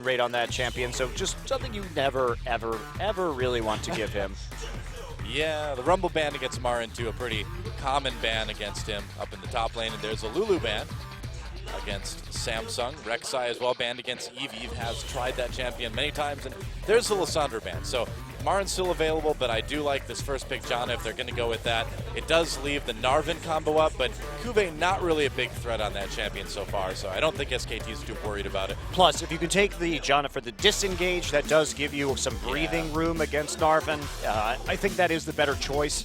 rate on that champion, so just something you never, ever, ever really want to give him. Yeah, the Rumble ban against Marin too, a pretty common ban against him up in the top lane, and there's a Lulu ban against Samsung. Rek'Sai as well banned against Eve. Eve has tried that champion many times, and there's the Lissandra ban. So Marin's still available, but I do like this first pick Janna if they're going to go with that. It does leave the Narvin combo up, but Kuve not really a big threat on that champion so far, so I don't think SKT is too worried about it. Plus, if you can take the Janna for the disengage, that does give you some breathing room against Narvin. I think that is the better choice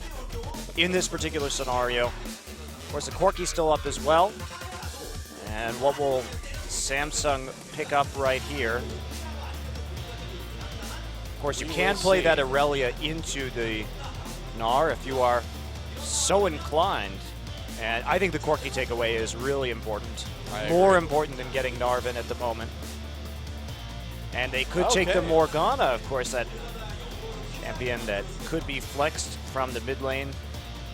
in this particular scenario. Of course, the Corki's still up as well. And what will Samsung pick up right here? Of course, you can play that Aurelia into the Gnar if you are so inclined. And I think the Corki takeaway is really important. More important than getting Narvin at the moment. And they could take the Morgana, of course, that champion that could be flexed from the mid lane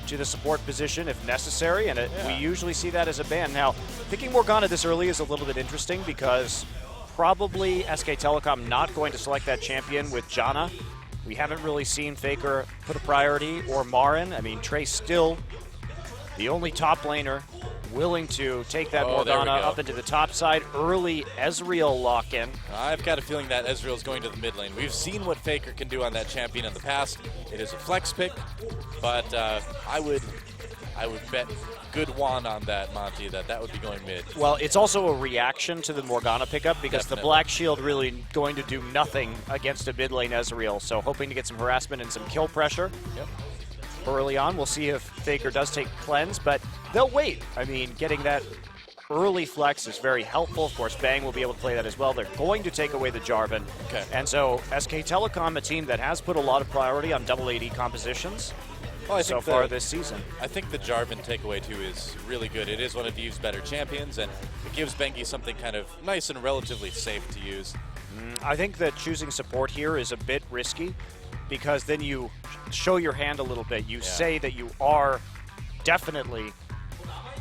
to the support position if necessary, and we usually see that as a ban. Now, picking Morgana this early is a little bit interesting because probably SK Telecom not going to select that champion with Janna. We haven't really seen Faker put a priority, or Marin. I mean, Trey's still the only top laner willing to take that Morgana up into the top side. Early Ezreal lock-in. I've got a feeling that Ezreal's going to the mid lane. We've seen what Faker can do on that champion in the past. It is a flex pick, but I would bet good wand on that, Monty, that would be going mid. Well, it's also a reaction to the Morgana pickup because the Black Shield really going to do nothing against a mid lane Ezreal, so hoping to get some harassment and some kill pressure. Yep. Early on, we'll see if Faker does take cleanse, but they'll wait. I mean, getting that early flex is very helpful. Of course, Bang will be able to play that as well. They're going to take away the Jarvan. Okay. And so SK Telecom, a team that has put a lot of priority on double AD compositions so far this season. I think the Jarvan takeaway too is really good. It is one of Eve's better champions, and it gives Bengi something kind of nice and relatively safe to use. I think that choosing support here is a bit risky, because then you show your hand a little bit. You say that you are definitely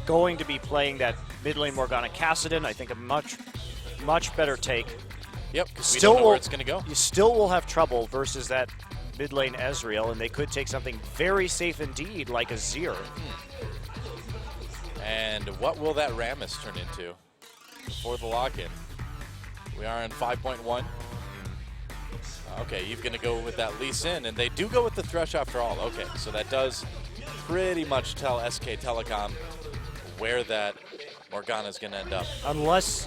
going to be playing that mid lane Morgana Kassadin. I think a much better take. Yep, because we don't know where it's going to go. You still will have trouble versus that mid lane Ezreal, and they could take something very safe indeed, like a Zir. And what will that Rammus turn into before the lock-in? We are in 5.1. Okay, you're going to go with that Lee Sin, and they do go with the Thresh after all. Okay, so that does pretty much tell SK Telecom where that Morgana is going to end up. Unless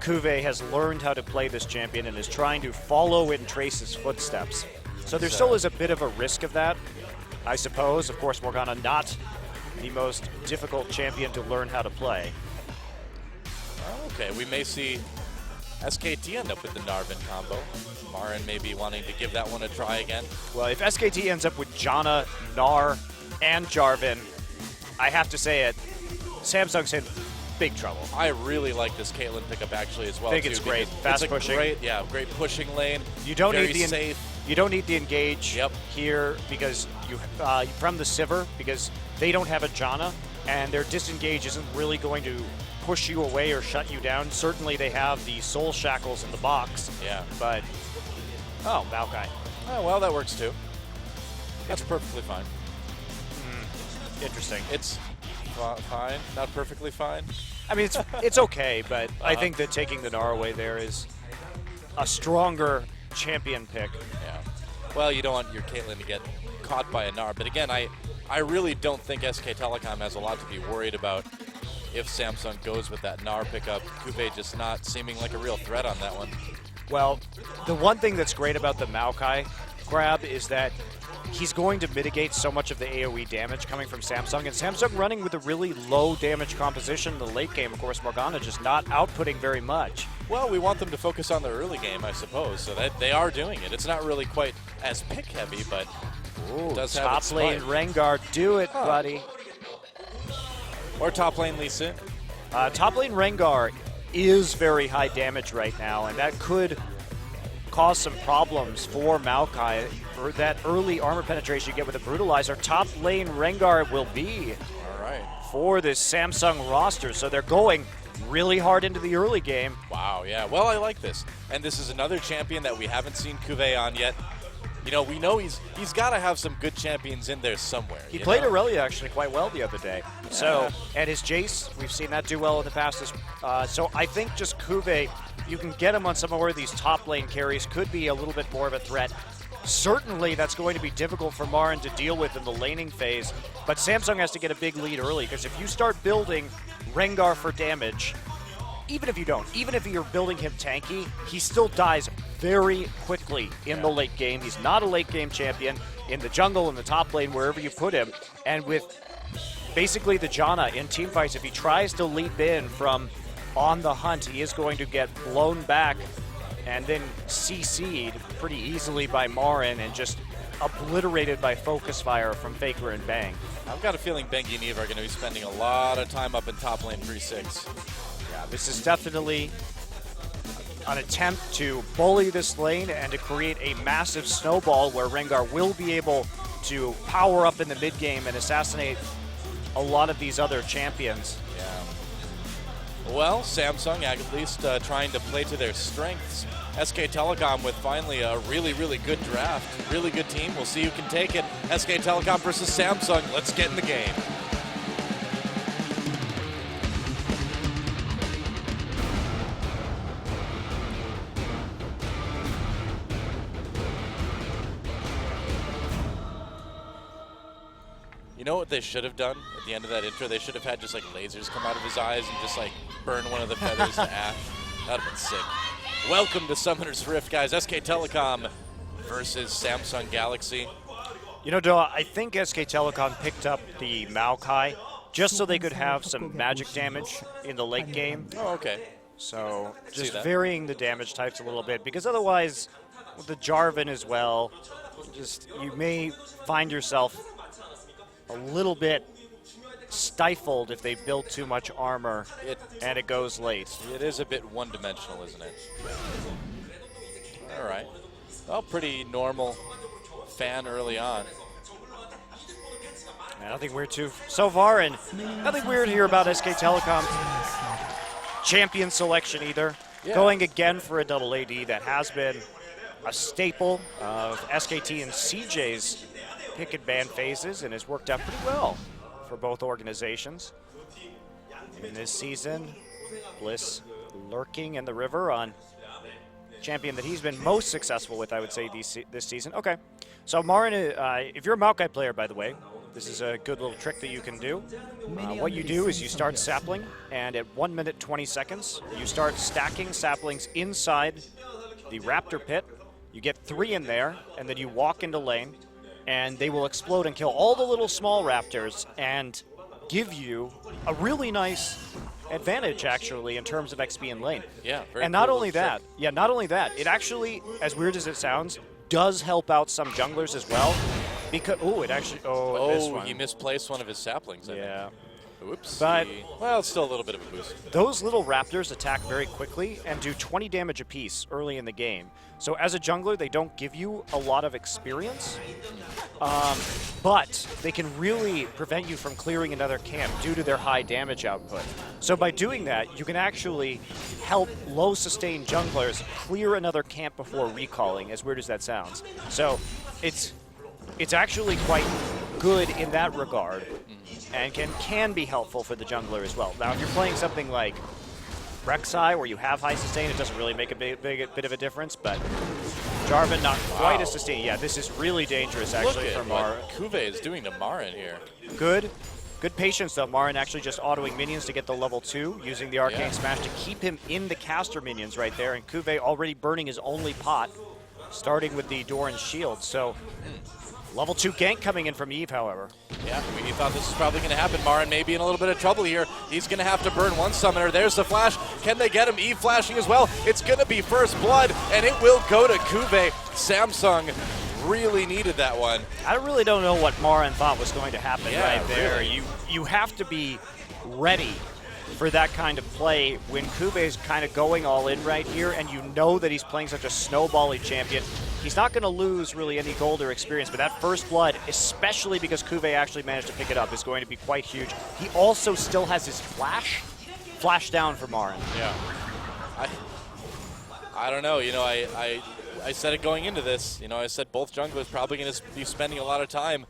Kuve has learned how to play this champion and is trying to follow in Trace's footsteps. So there still is a bit of a risk of that, I suppose. Of course, Morgana not the most difficult champion to learn how to play. Okay, we may see SKT end up with the Narvin combo. Marin may be wanting to give that one a try again. Well, if SKT ends up with Janna, Gnar, and Jarvan, I have to say it, Samsung's in big trouble. I really like this Caitlyn pickup actually as well. I think it's great. Fast pushing. Great pushing lane. You don't very need the safe. You don't need the engage here because you from the Sivir, because they don't have a Janna, and their disengage isn't really going to push you away or shut you down. Certainly they have the soul shackles in the box. Yeah. But Maokai. Oh, well, that works too. That's perfectly fine. Interesting. It's fine, not perfectly fine. I mean, it's okay, but I think that taking the Gnar away there is a stronger champion pick. Yeah. Well, you don't want your Caitlyn to get caught by a Gnar, but again, I really don't think SK Telecom has a lot to be worried about if Samsung goes with that Gnar pickup. Kuve just not seeming like a real threat on that one. Well, the one thing that's great about the Maokai grab is that he's going to mitigate so much of the AoE damage coming from Samsung, and Samsung running with a really low damage composition in the late game. Of course, Morgana just not outputting very much. Well, we want them to focus on the early game, I suppose, so that they are doing it. It's not really quite as pick heavy, but does have top lane Rengar, do it, buddy. Or top lane Lee Sin. Top lane Rengar is very high damage right now, and that could cause some problems for Maokai. For that early armor penetration you get with a Brutalizer, top lane Rengar will be all right for this Samsung roster. So they're going really hard into the early game. Wow, yeah. Well, I like this. And this is another champion that we haven't seen Cuvée on yet. You know, we know he's got to have some good champions in there somewhere. He played Aurelia actually quite well the other day. Yeah. So, and his Jace, we've seen that do well in the past. So I think just Cuvée, you can get him on some of these top lane carries, could be a little bit more of a threat. Certainly that's going to be difficult for Marin to deal with in the laning phase, but Samsung has to get a big lead early, because if you start building Rengar for damage, even if you're building him tanky, he still dies very quickly in the late game. He's not a late game champion in the jungle, in the top lane, wherever you put him. And with basically the Janna in teamfights, if he tries to leap in from on the hunt, he is going to get blown back and then CC'd pretty easily by Marin and just obliterated by focus fire from Faker and Bang. I've got a feeling Bengi and Eve are going to be spending a lot of time up in top lane 3-6. Yeah, this is definitely an attempt to bully this lane and to create a massive snowball where Rengar will be able to power up in the mid game and assassinate a lot of these other champions. Yeah. Well, Samsung at least trying to play to their strengths. SK Telecom with finally a really, really good draft. Really good team. We'll see who can take it. SK Telecom versus Samsung. Let's get in the game. You know what they should have done at the end of that intro? They should have had just like lasers come out of his eyes and just like burn one of the feathers to ash. That would have been sick. Welcome to Summoner's Rift, guys. SK Telecom versus Samsung Galaxy. You know, DoA, I think SK Telecom picked up the Maokai just so they could have some magic damage in the late game. Oh, okay. So just varying the damage types a little bit, because otherwise, with the Jarvan as well, you may find yourself a little bit stifled if they build too much armor and it goes late. It is a bit one-dimensional, isn't it? All right. Well, pretty normal fan early on. Yeah, nothing weird so far, and nothing weird here about SK Telecom champion selection either. Yeah. Going again for a double AD that has been a staple of SKT and CJ's pick and ban phases and has worked out pretty well for both organizations. In this season, Bliss lurking in the river on champion that he's been most successful with, I would say, this season. Okay, so Marin, if you're a Maokai player, by the way, this is a good little trick that you can do. What you do is you start sapling, and at 1 minute 20 seconds, you start stacking saplings inside the Raptor pit. You get 3 in there, and then you walk into lane, and they will explode and kill all the little small raptors and give you a really nice advantage, actually, in terms of XP in lane. Yeah, very and not only that, it actually, as weird as it sounds, does help out some junglers as well. Because he misplaced one of his saplings. Yeah. Oops. But well, it's still a little bit of a boost. Those little raptors attack very quickly and do 20 damage apiece early in the game. So as a jungler, they don't give you a lot of experience, but they can really prevent you from clearing another camp due to their high damage output. So by doing that, you can actually help low sustained junglers clear another camp before recalling, as weird as that sounds. So it's actually quite good in that regard, and can be helpful for the jungler as well. Now, if you're playing something like Rek'Sai, where you have high sustain, it doesn't really make a bit of a difference, but Jarvan not quite as sustained. Yeah, this is really dangerous, actually, for Marin. Look at what Cuvée is doing to Marin here. Good patience, though. Marin actually just autoing minions to get the level 2, using the Arcane Smash to keep him in the caster minions right there, and Cuvée already burning his only pot, starting with the Doran's shield. So level 2 gank coming in from Eve, however. Yeah, we thought this was probably going to happen. Marin may be in a little bit of trouble here. He's going to have to burn one summoner. There's the flash. Can they get him? Eve flashing as well. It's going to be first blood, and it will go to Cuvée. Samsung really needed that one. I really don't know what Marin thought was going to happen right there. Really. You have to be ready for that kind of play when Kuve's kind of going all in right here, and you know that he's playing such a snowbally champion. He's not going to lose really any gold or experience, but that first blood, especially because Cuvée actually managed to pick it up, is going to be quite huge. He also still has his flash, flash down for Marin. Yeah. I don't know. You know, I said it going into this. You know, I said both junglers probably going to be spending a lot of time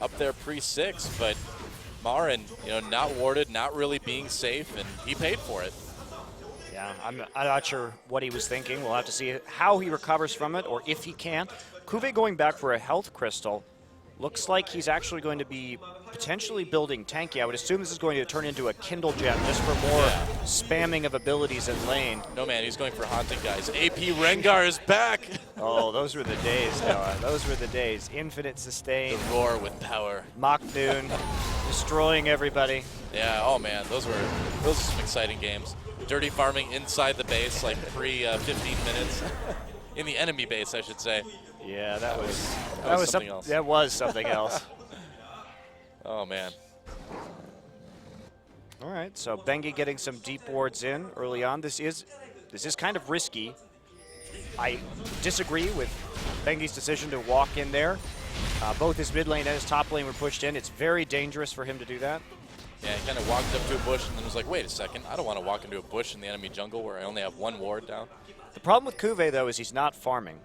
up there pre-6, but Marin, you know, not warded, not really being safe, and he paid for it. Yeah, I'm not sure what he was thinking. We'll have to see how he recovers from it, or if he can. Kuve going back for a health crystal. Looks like he's actually going to be potentially building tanky. I would assume this is going to turn into a Kindle Gem just for more spamming of abilities in lane. No, man, he's going for haunting, guys. AP Rengar is back. Oh, those were the days, Noah. Those were the days. Infinite sustain. The roar with power. Mock Noon, destroying everybody. Yeah, oh man, those are some exciting games. Dirty farming inside the base, like pre-15 minutes. In the enemy base, I should say. Yeah, that was something else. That was something else. Oh man. All right, so Bengi getting some deep wards in early on. This is kind of risky. I disagree with Bengi's decision to walk in there. Both his mid lane and his top lane were pushed in. It's very dangerous for him to do that. Yeah, he kind of walked up to a bush and then was like, wait a second, I don't want to walk into a bush in the enemy jungle where I only have one ward down. The problem with Kuve, though, is he's not farming.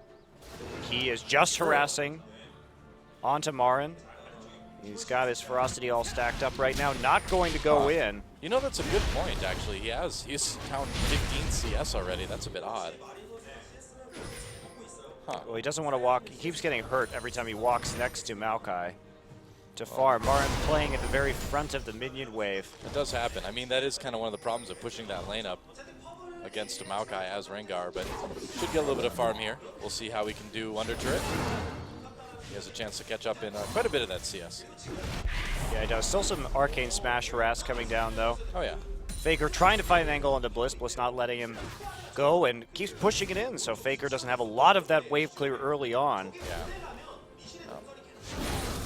He is just harassing onto Marin. He's got his ferocity all stacked up right now, not going to go in. You know, that's a good point, actually. He's counting 15 CS already. That's a bit odd. Huh. Well, he doesn't want to walk. He keeps getting hurt every time he walks next to Maokai to farm. Marin playing at the very front of the minion wave. It does happen. I mean, that is kind of one of the problems of pushing that lane up against Maokai as Rengar, but should get a little bit of farm here. We'll see how we can do under turret. He has a chance to catch up in quite a bit of that CS. Yeah, he does. Still some arcane smash harass coming down, though. Oh, yeah. Faker trying to find an angle onto Bliss. Bliss not letting him go and keeps pushing it in, so Faker doesn't have a lot of that wave clear early on. Yeah.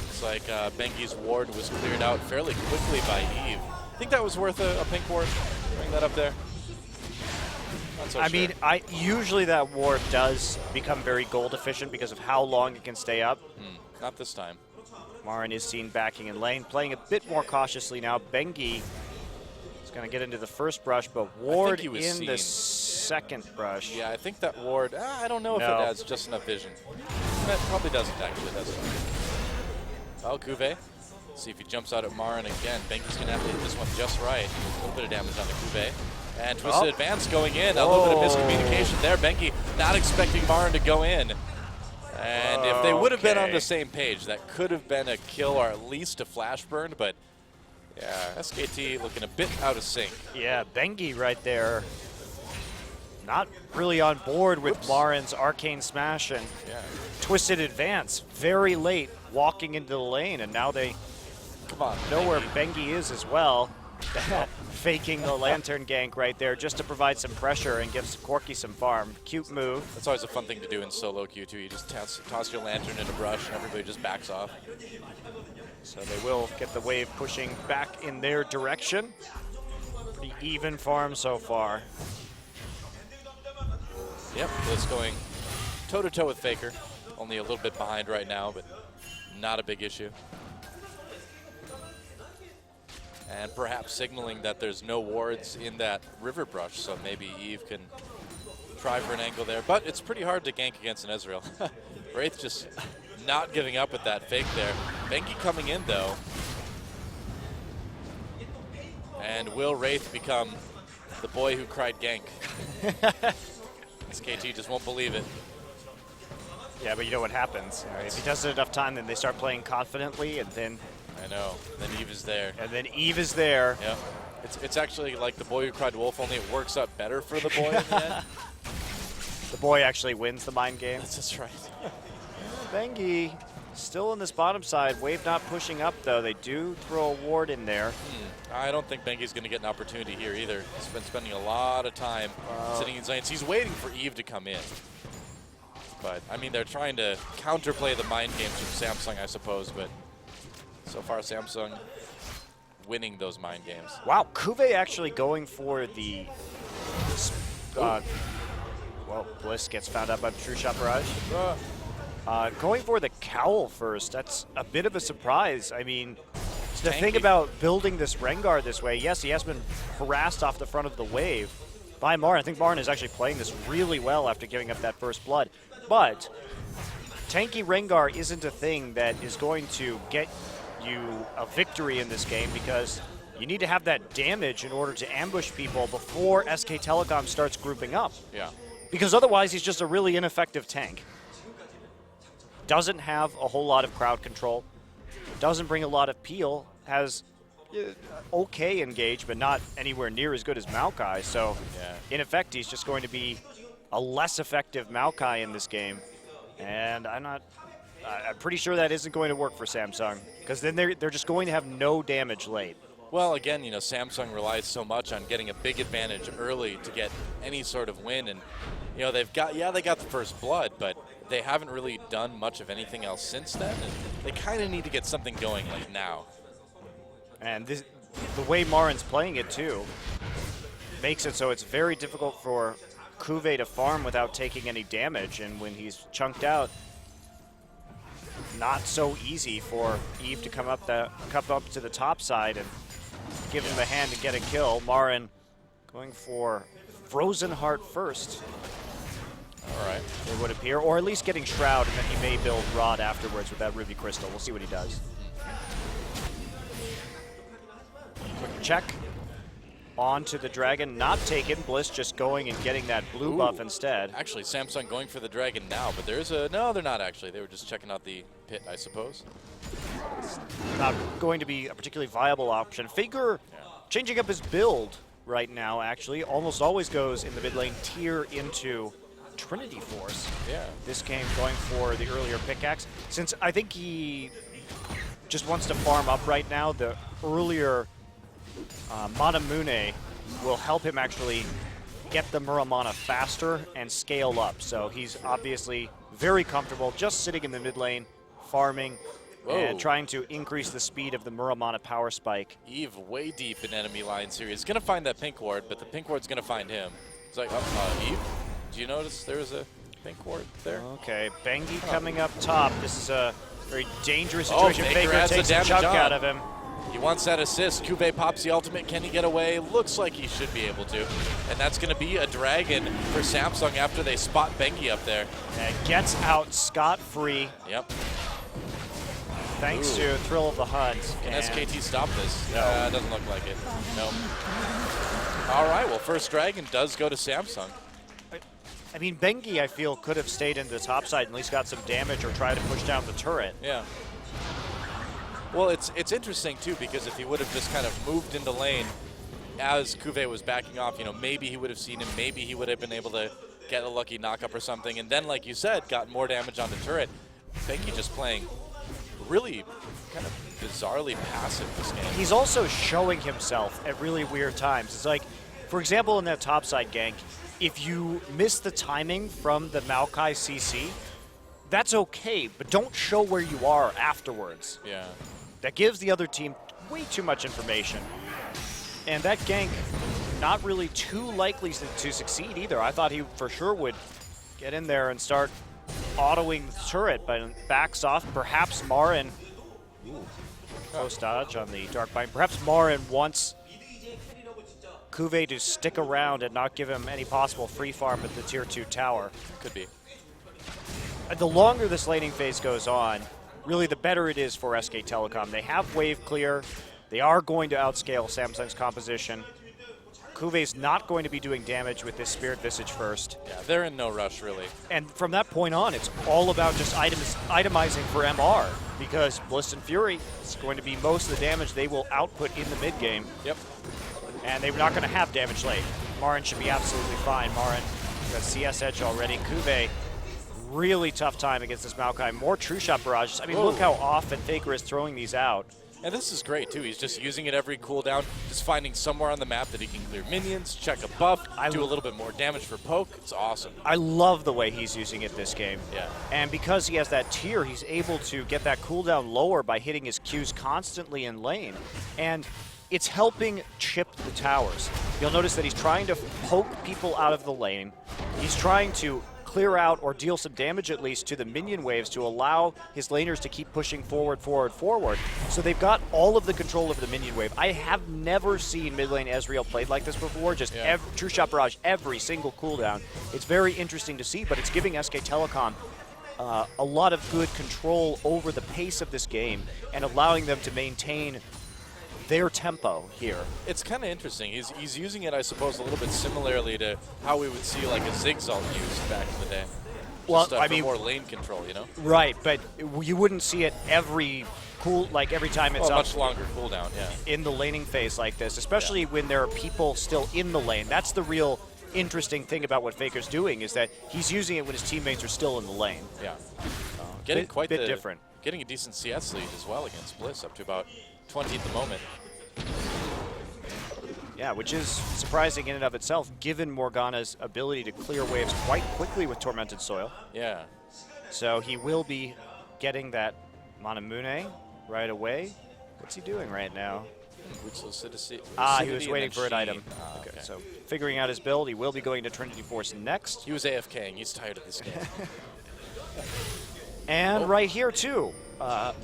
Looks like Bengi's ward was cleared out fairly quickly by Eve. I think that was worth a pink ward. Bring that up there. I mean, usually that ward does become very gold efficient because of how long it can stay up. Not this time. Marin is seen backing in lane, playing a bit more cautiously now. Bengi is going to get into the first brush, but ward in the second brush. Yeah, I think that ward, I don't know if it has just enough vision. That probably doesn't actually, does it? Oh, Kuve. See if he jumps out at Marin again. Bengi's going to have to hit this one just right. A little bit of damage on the Kuve. And Twisted Advance going in. A little bit of miscommunication there. Bengi not expecting Marin to go in. And if they would have been on the same page, that could have been a kill or at least a flash burn. But yeah, SKT looking a bit out of sync. Yeah, Bengi right there. Not really on board with Marin's arcane smash and Twisted Advance. Very late walking into the lane, and now they know where Bengi is as well. Faking the lantern gank right there just to provide some pressure and give Corky some farm. Cute move. That's always a fun thing to do in solo queue too. You just toss your lantern in a brush and everybody just backs off. So they will get the wave pushing back in their direction. Pretty even farm so far. Yep, Bliss going toe-to-toe with Faker. Only a little bit behind right now, but not a big issue. And perhaps signaling that there's no wards in that river brush, so maybe Eve can try for an angle there. But it's pretty hard to gank against an Ezreal. Wraith just not giving up with that fake there. Bengi coming in, though. And will Wraith become the boy who cried gank? SKT just won't believe it. Yeah, but you know what happens. If he does it enough time, then they start playing confidently, and then... I know. Then Eve is there. And then Eve is there. Yep. It's actually like the boy who cried wolf, only it works out better for the boy in the end. The boy actually wins the mind game. That's right. Bengi still in this bottom side. Wave not pushing up, though. They do throw a ward in there. I don't think Bengi's going to get an opportunity here either. He's been spending a lot of time sitting in zones. He's waiting for Eve to come in. But, I mean, they're trying to counterplay the mind games from Samsung, I suppose, but so far Samsung winning those mind games. Wow, Kuve actually going for the... well, Bliss gets found out by the True Shot Barrage. Going for the cowl first, that's a bit of a surprise. I mean, The thing about building this Rengar this way, yes, he has been harassed off the front of the wave by Marin. I think Marin is actually playing this really well after giving up that first blood. But tanky Rengar isn't a thing that is going to get you a victory in this game, because you need to have that damage in order to ambush people before SK Telecom starts grouping up. Yeah. Because otherwise he's just a really ineffective tank. Doesn't have a whole lot of crowd control. Doesn't bring a lot of peel. Has okay engage, but not anywhere near as good as Maokai. So in effect, he's just going to be a less effective Maokai in this game. And I'm pretty sure that isn't going to work for Samsung, because then they're just going to have no damage late. Well, again, you know, Samsung relies so much on getting a big advantage early to get any sort of win, and you know, they got the first blood, but they haven't really done much of anything else since then, and they kind of need to get something going like now. And the way Marin's playing it too makes it so it's very difficult for Cuvée to farm without taking any damage, and when he's chunked out, not so easy for Eve to come up to the top side and give him a hand and get a kill. Marin going for Frozen Heart first. All right. It would appear, or at least getting Shroud, and then he may build Rod afterwards with that Ruby Crystal. We'll see what he does. Quick check. Onto the Dragon, not taken. Bliss just going and getting that blue buff instead. Actually, Samsung going for the Dragon now, but there's a... No, they're not actually. They were just checking out the pit, I suppose. Not going to be a particularly viable option. Faker changing up his build right now, actually. Almost always goes in the mid lane, tier into Trinity Force. Yeah. This game going for the earlier pickaxe. Since I think he just wants to farm up right now, the earlier Manamune will help him actually get the Muramana faster and scale up. So he's obviously very comfortable just sitting in the mid lane, farming, and trying to increase the speed of the Muramana power spike. Eve way deep in enemy lines here. He's going to find that pink ward, but the pink ward's going to find him. It's like, Eve, do you notice there was a pink ward there? Okay, Bengi coming up top. This is a very dangerous situation. Faker takes a chunk out of him. He wants that assist. Cuvée pops the ultimate. Can he get away? Looks like he should be able to. And that's going to be a Dragon for Samsung after they spot Bengi up there. And gets out scot-free. Yep. Thanks to Thrill of the Hunt. Can SKT stop this? No. Doesn't look like it. No. All right, well, first Dragon does go to Samsung. I mean, Bengi, I feel, could have stayed in the top side and at least got some damage or tried to push down the turret. Yeah. Well, it's interesting, too, because if he would have just kind of moved into lane as Cuvée was backing off, you know, maybe he would have seen him, maybe he would have been able to get a lucky knock-up or something, and then, like you said, got more damage on the turret. Bengi just playing really kind of bizarrely passive this game. He's also showing himself at really weird times. It's like, for example, in that topside gank, if you miss the timing from the Maokai CC, that's okay, but don't show where you are afterwards. Yeah. That gives the other team way too much information. And that gank, not really too likely to succeed either. I thought he for sure would get in there and start autoing the turret, but backs off. Perhaps Marin, close dodge on the Dark Bind. Perhaps Marin wants Cuvée to stick around and not give him any possible free farm at the tier 2 tower. Could be. The longer this laning phase goes on, really the better it is for SK Telecom. They have wave clear. They are going to outscale Samsung's composition. Cuvé's not going to be doing damage with this Spirit Visage first. Yeah, they're in no rush, really. And from that point on, it's all about just itemizing for MR, because Bliss and Fury is going to be most of the damage they will output in the mid game. Yep. And they're not going to have damage late. Marin should be absolutely fine. Marin got CS edge already. Cuvée, really tough time against this Maokai. More true shot barrages. I mean, look how often Faker is throwing these out. And this is great, too. He's just using it every cooldown, just finding somewhere on the map that he can clear minions, check a buff, do a little bit more damage for poke. It's awesome. I love the way he's using it this game. Yeah. And because he has that tier, he's able to get that cooldown lower by hitting his Qs constantly in lane. And it's helping chip the towers. You'll notice that he's trying to poke people out of the lane. He's trying to clear out or deal some damage at least to the minion waves to allow his laners to keep pushing forward. So they've got all of the control over the minion wave. I have never seen mid lane Ezreal played like this before, just True Shot Barrage every single cooldown. It's very interesting to see, but it's giving SK Telecom a lot of good control over the pace of this game and allowing them to maintain their tempo here. It's kind of interesting. He's using it, I suppose, a little bit similarly to how we would see like a Zigzag used back in the day. Well, Just, I for mean, more lane control, you know? Right, but you wouldn't see it every time it's up. Much longer cooldown, yeah. In the laning phase like this, especially when there are people still in the lane. That's the real interesting thing about what Faker's doing, is that he's using it when his teammates are still in the lane. Yeah. Getting quite a bit different. Getting a decent CS lead as well against Bliss, up to about 20 at the moment. Yeah, which is surprising in and of itself, given Morgana's ability to clear waves quite quickly with Tormented Soil. Yeah. So he will be getting that Manamune right away. What's he doing right now? He was waiting for an item. Okay. So figuring out his build, he will be going to Trinity Force next. He was AFKing. He's tired of this game. And right here, too,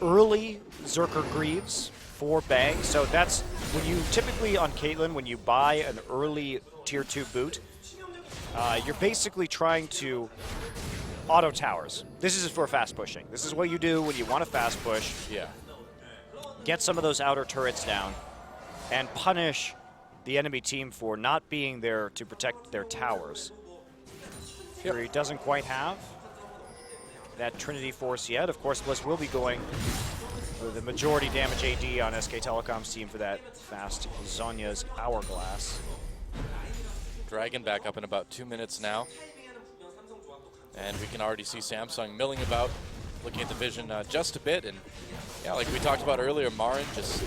early Zerker Greaves for Bang. So that's when you typically on Caitlyn, when you buy an early tier 2 boot, you're basically trying to auto towers. This is for fast pushing. This is what you do when you want to fast push. Yeah. Get some of those outer turrets down and punish the enemy team for not being there to protect their towers. Fury doesn't quite have that Trinity Force yet. Of course, Bliss will be going for the majority damage AD on SK Telecom's team for that fast Zonya's Hourglass. Dragon back up in about 2 minutes now. And we can already see Samsung milling about, looking at the vision just a bit. And yeah, like we talked about earlier, Marin just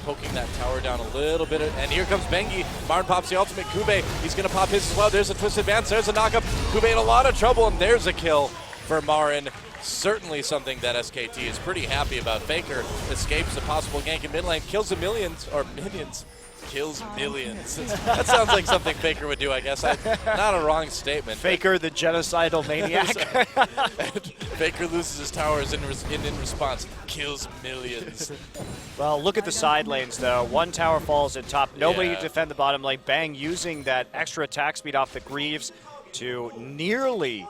poking that tower down a little bit. And here comes Bengi. Marin pops the ultimate. Kube, he's going to pop his as well. There's a twisted advance. There's a knockup. Kube in a lot of trouble, and there's a kill for Marin. Certainly something that SKT is pretty happy about. Faker escapes a possible gank in mid lane, kills minions. Kills millions. That sounds like something Faker would do, I guess. Not a wrong statement. Faker, the genocidal maniac. Faker loses his towers in response. Kills millions. Well, look at the side lanes, though. One tower falls at top. Nobody to defend the bottom lane. Bang using that extra attack speed off the Greaves to nearly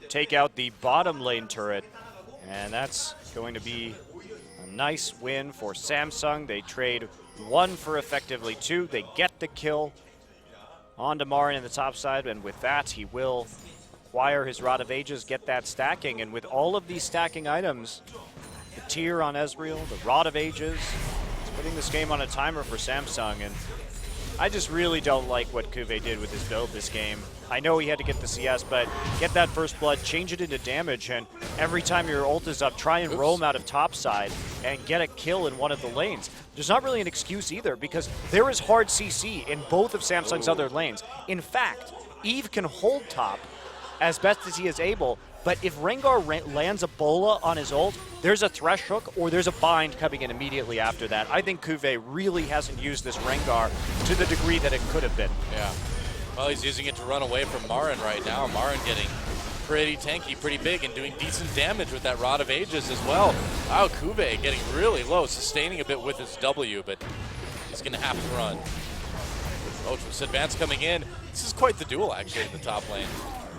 take out the bottom lane turret. And that's going to be a nice win for Samsung. They trade 1 for effectively 2. They get the kill onto Marin in the top side, and with that, he will acquire his Rod of Ages, get that stacking. And with all of these stacking items, the tier on Ezreal, the Rod of Ages, it's putting this game on a timer for Samsung. And I just really don't like what Kube did with his build this game. I know he had to get the CS, but get that first blood, change it into damage, and every time your ult is up, try and roam out of top side and get a kill in one of the lanes. There's not really an excuse either, because there is hard CC in both of Samsung's other lanes. In fact, Eve can hold top as best as he is able, but if Rengar lands a bola on his ult, there's a Thresh Hook or there's a bind coming in immediately after that. I think Kube really hasn't used this Rengar to the degree that it could have been. Yeah. Well, he's using it to run away from Marin right now. Marin getting pretty tanky, pretty big, and doing decent damage with that Rod of Ages as well. Wow, Kube getting really low, sustaining a bit with his W, but he's going to have to run. Ultras advance coming in. This is quite the duel, actually, in the top lane.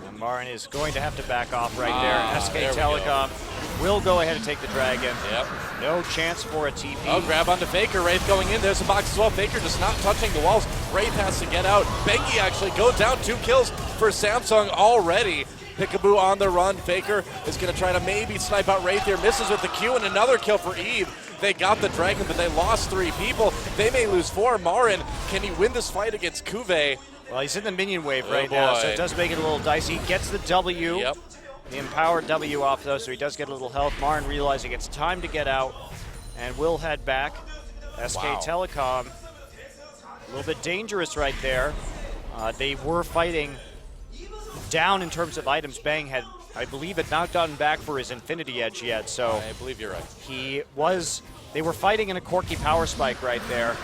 And Marin is going to have to back off right there. SK Telecom will go ahead and take the dragon. Yep. No chance for a TP. Oh, grab onto Faker. Wraith going in. There's a box as well. Faker just not touching the walls. Wraith has to get out. Bengi actually goes down. 2 kills for Samsung already. Peekaboo on the run. Faker is going to try to maybe snipe out Wraith here. Misses with the Q, and another kill for Eve. They got the dragon, but they lost 3 people. They may lose 4. Marin, can he win this fight against Kube? Well, he's in the minion wave right now, so it does make it a little dicey. Gets the W. Yep. The empowered W off, though, so he does get a little health. Marin realizing it's time to get out, and will head back. SK Telecom, a little bit dangerous right there. They were fighting down in terms of items. Bang had, I believe, had not gotten back for his Infinity Edge yet, so I believe you're right. They were fighting in a Corki power spike right there,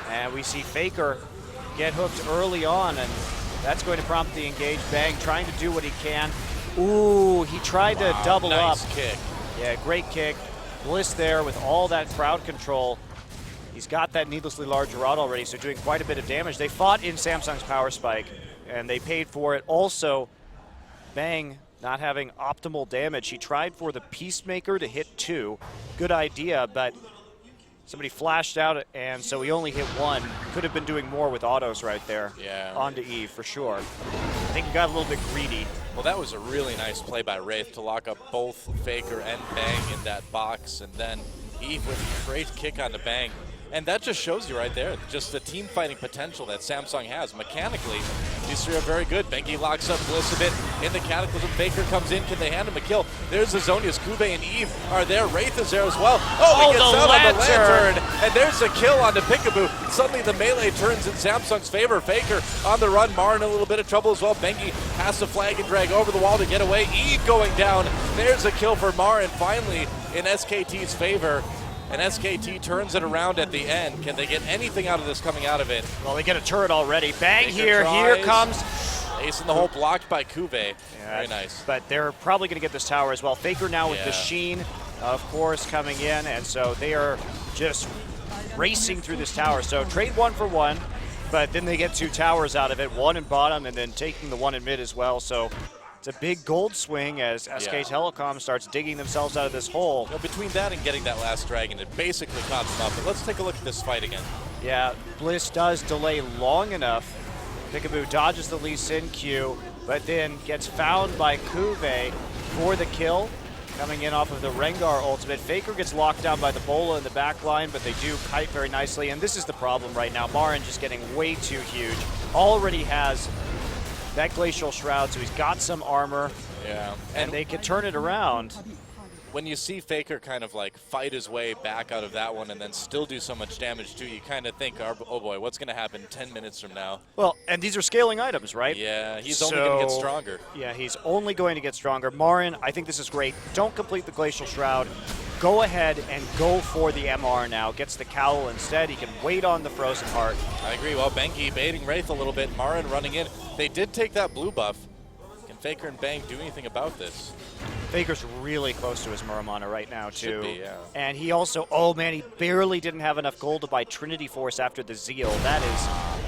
and we see Faker get hooked early on, and that's going to prompt the engage. Bang trying to do what he can. Ooh, he tried to double nice up. Kick. Yeah, great kick. Bliss there with all that crowd control. He's got that needlessly large rod already, so doing quite a bit of damage. They fought in Samsung's power spike, and they paid for it. Also, Bang not having optimal damage. He tried for the Peacemaker to hit 2. Good idea, but somebody flashed out, and so he only hit 1. Could have been doing more with autos right there. Yeah. Onto Eve, for sure. I think he got a little bit greedy. Well, that was a really nice play by Wraith to lock up both Faker and Bang in that box, and then Eve with a great kick on the Bang. And that just shows you right there, just the team fighting potential that Samsung has. Mechanically, these three are very good. Bengi locks up Bliss a bit in the Cataclysm. Faker comes in. Can they hand him a kill? There's the Zonias. Kube and Eve are there. Wraith is there as well. Oh, he gets out on the Lantern. And there's a kill on the Peekaboo. Suddenly the melee turns in Samsung's favor. Faker on the run. Mar in a little bit of trouble as well. Bengi has to flag and drag over the wall to get away. Eve going down. There's a kill for Mar. And finally, in SKT's favor, and SKT turns it around at the end. Can they get anything out of this coming out of it? Well, they get a turret already. Bang Faker here. tries. Here comes. Ace in the hole blocked by Kube. Yeah, very nice. But they're probably going to get this tower as well. Faker now with Yeah. the Sheen, of course, coming in. And so they are just racing through this tower. So trade 1 for 1. But then they get 2 towers out of it. 1 in bottom and then taking the 1 in mid as well. So it's a big gold swing as SK Telecom starts digging themselves out of this hole. You know, between that and getting that last dragon, it basically caught them up. But let's take a look at this fight again. Yeah, Bliss does delay long enough. Peekaboo dodges the Lee Sin Q, but then gets found by Kube for the kill. Coming in off of the Rengar ultimate. Faker gets locked down by the Bola in the back line, but they do kite very nicely. And this is the problem right now. Marin just getting way too huge. Already has that Glacial Shroud, so he's got some armor. Yeah. And they can turn it around. When you see Faker kind of like fight his way back out of that one and then still do so much damage too, you kind of think, oh boy, what's going to happen 10 minutes from now? Well, and these are scaling items, right? Yeah, he's only going to get stronger. Yeah, he's only going to get stronger. Marin, I think this is great. Don't complete the Glacial Shroud. Go ahead and go for the MR now. Gets the Cowl instead. He can wait on the Frozen Heart. I agree. Well, Bengi baiting Wraith a little bit. Marin running in. They did take that blue buff. Can Faker and Bang do anything about this? Faker's really close to his Muramana right now, too. Should be, yeah. And he also, oh man, he barely didn't have enough gold to buy Trinity Force after the Zeal. That is...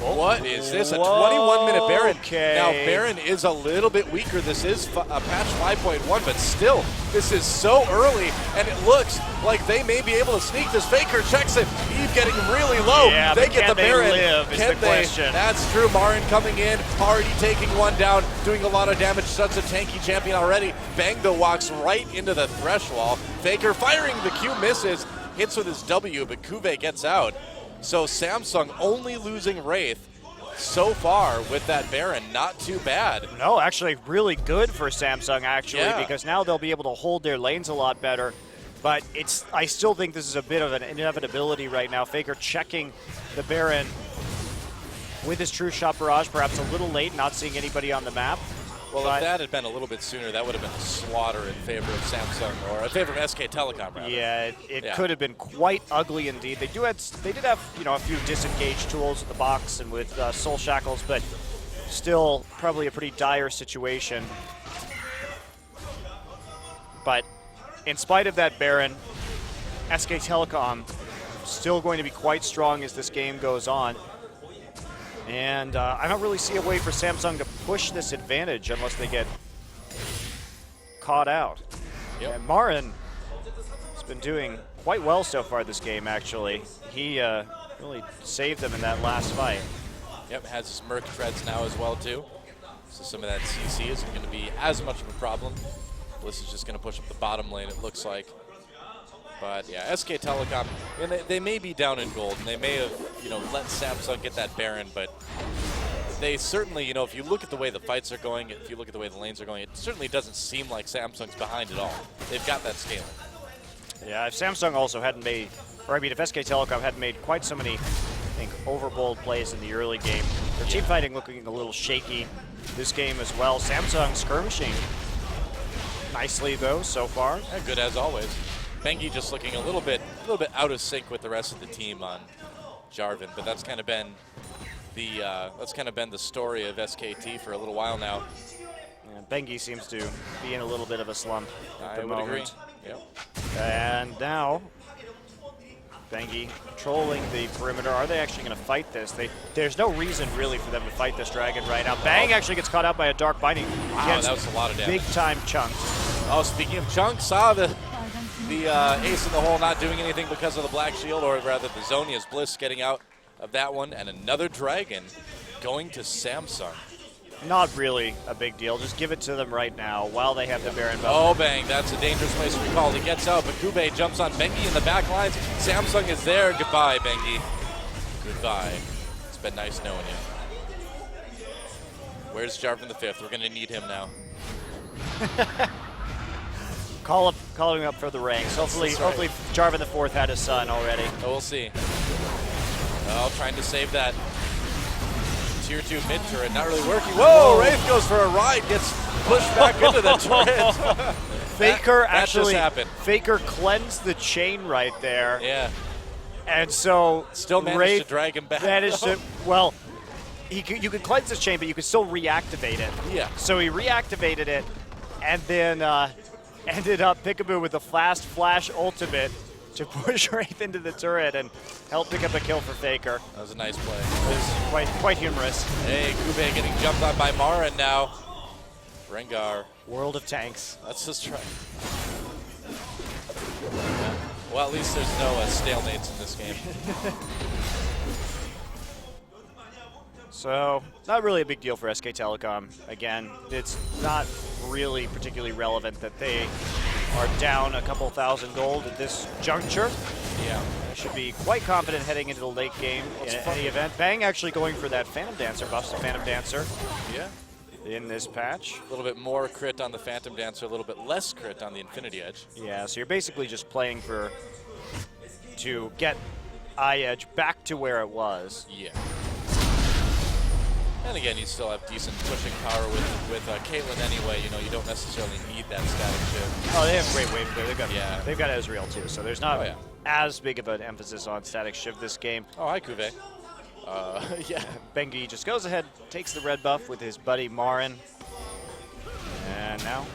What is this? A 21-minute Baron. Okay. Now, Baron is a little bit weaker. This is patch 5.1, but still, this is so early, and it looks like they may be able to sneak this. Faker checks it. Eve getting really low. Yeah, they but get can the Baron. they live is the question. That's true. Marin coming in, already taking one down, doing a lot of damage. Such a tanky champion already. Bang, though, walks right into the thresh wall. Faker firing the Q, misses, hits with his W, but Kube gets out. So Samsung only losing Wraith so far with that Baron. Not too bad. No, actually really good for Samsung, actually, Yeah. because now they'll be able to hold their lanes a lot better. But I still think this is a bit of an inevitability right now. Faker checking the Baron with his True Shot Barrage, perhaps a little late, not seeing anybody on the map. Well, if that had been a little bit sooner, that would have been a slaughter in favor of Samsung, or in favor of SK Telecom, rather. Yeah, it could have been quite ugly indeed. They did have a few disengaged tools at the box and with Soul Shackles, but still probably a pretty dire situation. But in spite of that Baron, SK Telecom still going to be quite strong as this game goes on. And I don't really see a way for Samsung to push this advantage unless they get caught out. Yep. And Marin has been doing quite well so far this game, actually. He really saved them in that last fight. Yep, has his Merc Treads now as well, too. So some of that CC isn't going to be as much of a problem. Bliss is just going to push up the bottom lane, it looks like. But yeah, SK Telecom, and they may be down in gold, and they may have, let Samsung get that Baron, but they certainly, if you look at the way the fights are going, if you look at the way the lanes are going, it certainly doesn't seem like Samsung's behind at all. They've got that scaling. Yeah, if Samsung also hadn't made, if SK Telecom hadn't made quite so many, I think, overbold plays in the early game, their team fighting looking a little shaky this game as well. Samsung skirmishing nicely, though, so far. Yeah, good as always. Bengi just looking a little bit out of sync with the rest of the team on Jarvan, but that's kind of been the story of SKT for a little while now. And Bengi seems to be in a little bit of a slump at the moment. Agree. Yep. And now, Bengi controlling the perimeter. Are they actually going to fight this? There's no reason really for them to fight this dragon right now. Bang actually gets caught out by a dark binding. Wow, that was a lot of damage. Big time chunks. Oh, speaking of chunks, saw the ace in the hole not doing anything because of the black shield, or rather the Zonia's Bliss getting out of that one, and another dragon going to Samsung. Not really a big deal. Just give it to them right now while they have the Baron buff. Oh, Bang, that's a dangerous place to recall. He gets out, but Kube jumps on Bengi in the back lines. Samsung is there. Goodbye, Bengi. Goodbye. It's been nice knowing you. Where's Jarvan the Fifth? We're going to need him now. Call him up for the ranks. Hopefully Jarvan the Fourth had his son already. Oh, we'll see. Well, trying to save that tier 2 mid turret, not really working. Whoa, Wraith goes for a ride, gets pushed back into the turret. Faker that actually, just happened. Faker cleansed the chain right there. Yeah. And so still managed Wraith to drag him back. Well, you could cleanse this chain, but you could still reactivate it. Yeah. So he reactivated it, and then ended up Peekaboo with a fast flash ultimate to push Wraith into the turret and help pick up a kill for Faker. That was a nice play. It was quite humorous. Hey, Kube getting jumped on by Marin now. Rengar. World of tanks. Let's just try. Well, at least there's no stalemates in this game. So, not really a big deal for SK Telecom. Again, it's not really particularly relevant that they are down a couple thousand gold at this juncture. Yeah. I should be quite confident heading into the late game in any event. Bang actually going for that Phantom Dancer, buffs to Phantom Dancer. Yeah. In this patch. A little bit more crit on the Phantom Dancer, a little bit less crit on the Infinity Edge. Yeah, so you're basically just playing to get Eye Edge back to where it was. Yeah. And again, you still have decent pushing power with Caitlyn anyway. You know, you don't necessarily need that static shift. Oh, they have great wave clear. They've got Ezreal too, so there's not as big of an emphasis on static shift this game. Oh, hi, Kube. Yeah. Bengi just goes ahead, takes the red buff with his buddy Marin. And now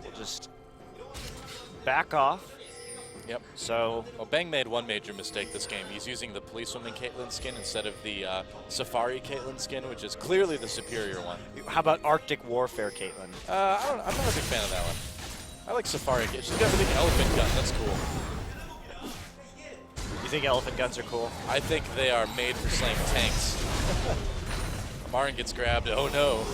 we'll just back off. Yep. So, well, Bang made one major mistake this game. He's using the Policewoman Caitlyn skin instead of the Safari Caitlyn skin, which is clearly the superior one. How about Arctic Warfare Caitlyn? I'm not a big fan of that one. I like Safari. She's got the big elephant gun. That's cool. You think elephant guns are cool? I think they are made for slaying tanks. Marin gets grabbed. Oh no.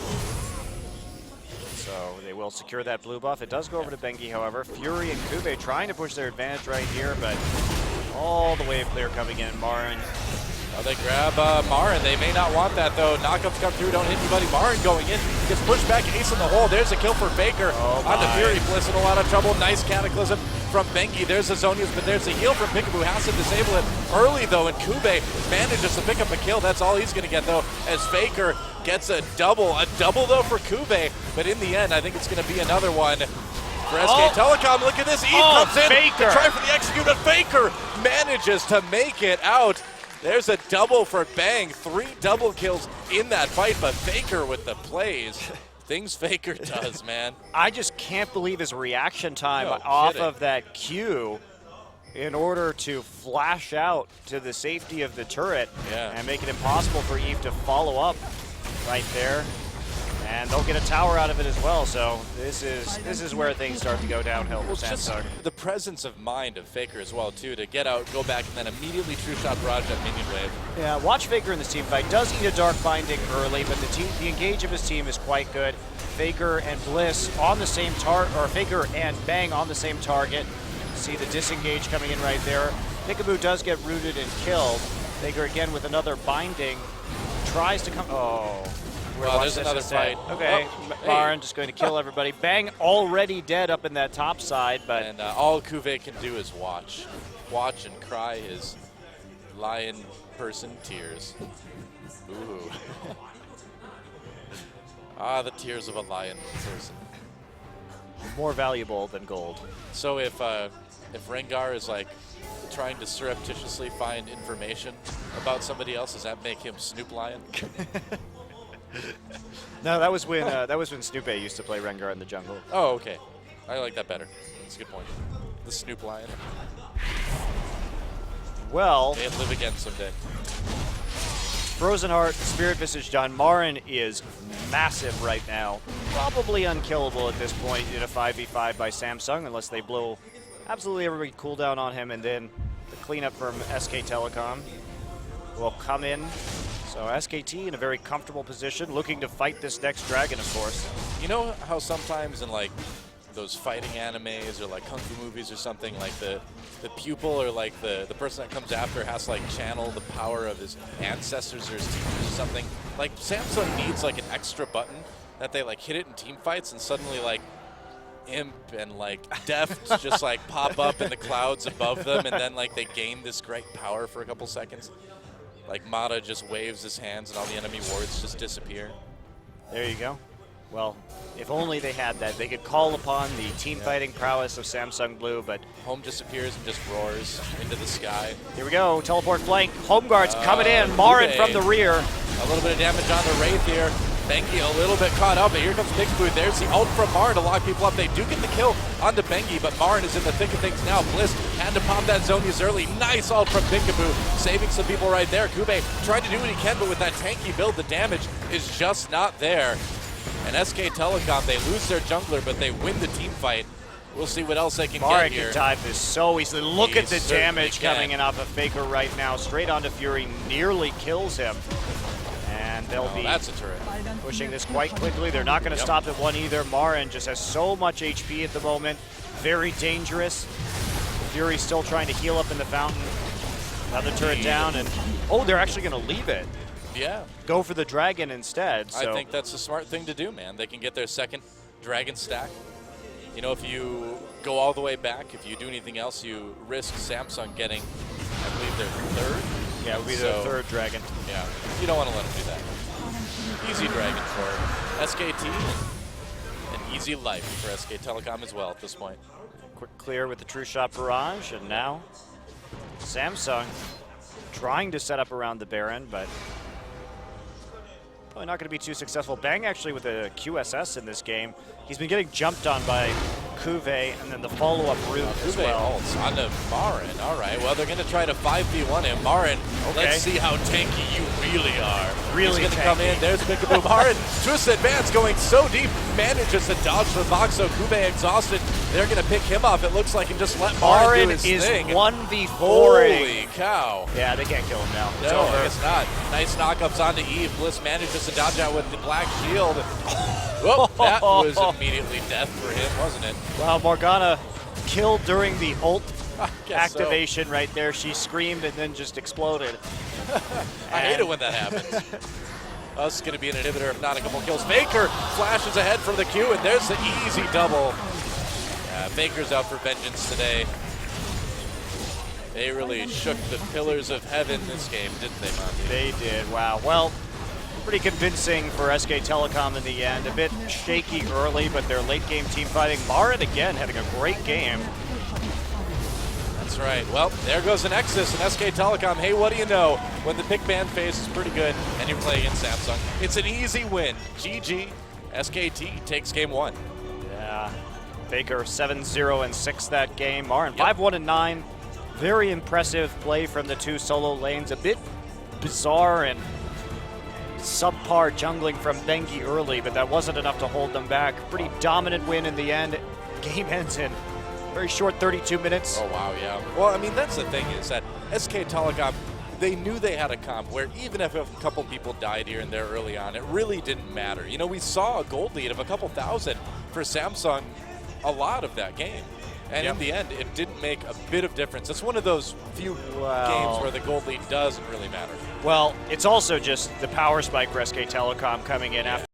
So they will secure that blue buff. It does go over to Bengi, however. Fury and Kube trying to push their advantage right here, but all the wave clear coming in. Marin. Oh, they grab Marin. They may not want that, though. Knockups come through. Don't hit anybody. Marin going in. Gets pushed back. Ace in the hole. There's a kill for Faker. On the Fury. Bliss in a lot of trouble. Nice Cataclysm from Bengi. There's the Zonias, but there's a heal from Peekaboo. Has to disable it early, though, and Kube manages to pick up a kill. That's all he's going to get, though, as Faker gets a double. A double, though, for Kube. But in the end, I think it's going to be another one for SK Telecom. Look at this. Eve comes in Faker. to try for the execute, but Faker manages to make it out. There's a double for Bang. 3 double kills in that fight, but Faker with the plays. Things Faker does, man. I just can't believe his reaction time off of that Q in order to flash out to the safety of the turret and make it impossible for Eve to follow up right there. And they'll get a tower out of it as well, so this is where things start to go downhill for Samsung. The presence of mind of Faker as well, too, to get out, go back, and then immediately true shot barrage that minion wave. Yeah, watch Faker in this team fight. Does eat a dark binding early, but the engage of his team is quite good. Faker and Bliss on the same target, or Faker and Bang on the same target. See the disengage coming in right there. Peekaboo does get rooted and killed. Faker again with another binding. Tries to come. Oh. Well, there's another fight. Okay, Marin just going to kill everybody. Bang already dead up in that top side, but and all Kube can do is watch and cry his lion person tears. Ooh. The tears of a lion person. More valuable than gold. So if Rengar is like trying to surreptitiously find information about somebody else, does that make him Snoop Lion? No, that was when Snoopy used to play Rengar in the jungle. Oh, okay. I like that better. That's a good point. The Snoop Lion. Well, They'd live again someday. Frozen Heart, Spirit Visage done. Marin is massive right now. Probably unkillable at this point in a 5v5 by Samsung unless they blow absolutely everybody cooldown on him, and then the cleanup from SK Telecom will come in. So SKT in a very comfortable position, looking to fight this next dragon, of course. You know how sometimes in like those fighting animes or like kung fu movies or something, like the pupil or like the person that comes after has to like channel the power of his ancestors or his teachers or something. Like Samsung needs like an extra button that they like hit it in team fights and suddenly like Imp and like Deft just like pop up in the clouds above them, and then like they gain this great power for a couple seconds. Like Mata just waves his hands and all the enemy wards just disappear. There you go. Well, if only they had that. They could call upon the team fighting prowess of Samsung Blue, but Home disappears and just roars into the sky. here we go. Teleport flank. Home guards coming in. Marin Kube. from the rear. A little bit of damage on the Wraith here. Bengi a little bit caught up, but here comes Peekaboo. There's the ult from Marin to lock people up. They do get the kill onto Bengi, but Marin is in the thick of things now. Bliss had to pop that Zonia's early. Nice ult from Peekaboo, saving some people right there. Kube tried to do what he can, but with that tanky build, the damage is just not there. And SK Telecom, they lose their jungler, but they win the team fight. We'll see what else they can Marin get here. can dive this so easily. Look He at the certainly damage can. coming in off of Faker right now. Straight onto Fury, nearly kills him. And they'll be That's a turret. pushing this quite quickly. They're not going to stop at one either. Marin just has so much HP at the moment. Very dangerous. Fury still trying to heal up in the fountain. Another turret down, and oh, they're actually going to leave it. Yeah. Go for the dragon instead. So. I think that's a smart thing to do, man. They can get their second dragon stack. You know, if you go all the way back, if you do anything else, you risk Samsung getting, I believe, their third. Yeah, it would be the third dragon. Yeah, you don't want to let them do that. Easy dragon for SKT, and easy life for SK Telecom as well at this point. Quick clear with the True Shot Barrage, and now Samsung trying to set up around the Baron, but probably not going to be too successful. Bang actually with a QSS in this game. He's been getting jumped on by Kuve, and then the follow-up route as well. Ults onto Marin. All right, well, they're going to try to 5v1 him. Marin, let's see how tanky you really are. Really He's going to come in. There's Peekaboo. Marin, twist advance, going so deep, manages to dodge the box, so Kuve exhausted. They're going to pick him up. It looks like he just let Marin do his thing. Is 1v4. Holy cow. Yeah, they can't kill him now. It's No, over. I guess not. Nice knockups onto Eve. Bliss manages to dodge out with the black shield. Whoa, that was immediately death for him, wasn't it? Wow, Morgana killed during the ult activation so. right there. She screamed and then just exploded. I hate it when that happens. Us going to be an inhibitor, if not a couple kills. Faker flashes ahead from the Q, and there's the easy double. Faker's out for vengeance today. They really shook the pillars of heaven this game, didn't they, Monty? They did, wow. Well, pretty convincing for SK Telecom in the end. A bit shaky early, but their late game team fighting. Marin again having a great game. That's right. Well, there goes the Nexus and SK Telecom. Hey, what do you know? When the pick ban phase is pretty good and you're playing in Samsung, it's an easy win. GG. SKT takes game one. Yeah. Faker 7-0-6 that game. Marin 5-1-9. Very impressive play from the two solo lanes. A bit bizarre and subpar jungling from Bengi early, but that wasn't enough to hold them back. Pretty dominant win in the end. Game ends in very short 32 minutes. Oh, wow, yeah. Well, I mean, that's the thing is that SK Telecom, they knew they had a comp where even if a couple people died here and there early on, it really didn't matter. You know, we saw a gold lead of a couple thousand for Samsung a lot of that game. And in the end, it didn't make a bit of difference. It's one of those few games where the gold lead doesn't really matter. Well, it's also just the power spike for SK Telecom coming in after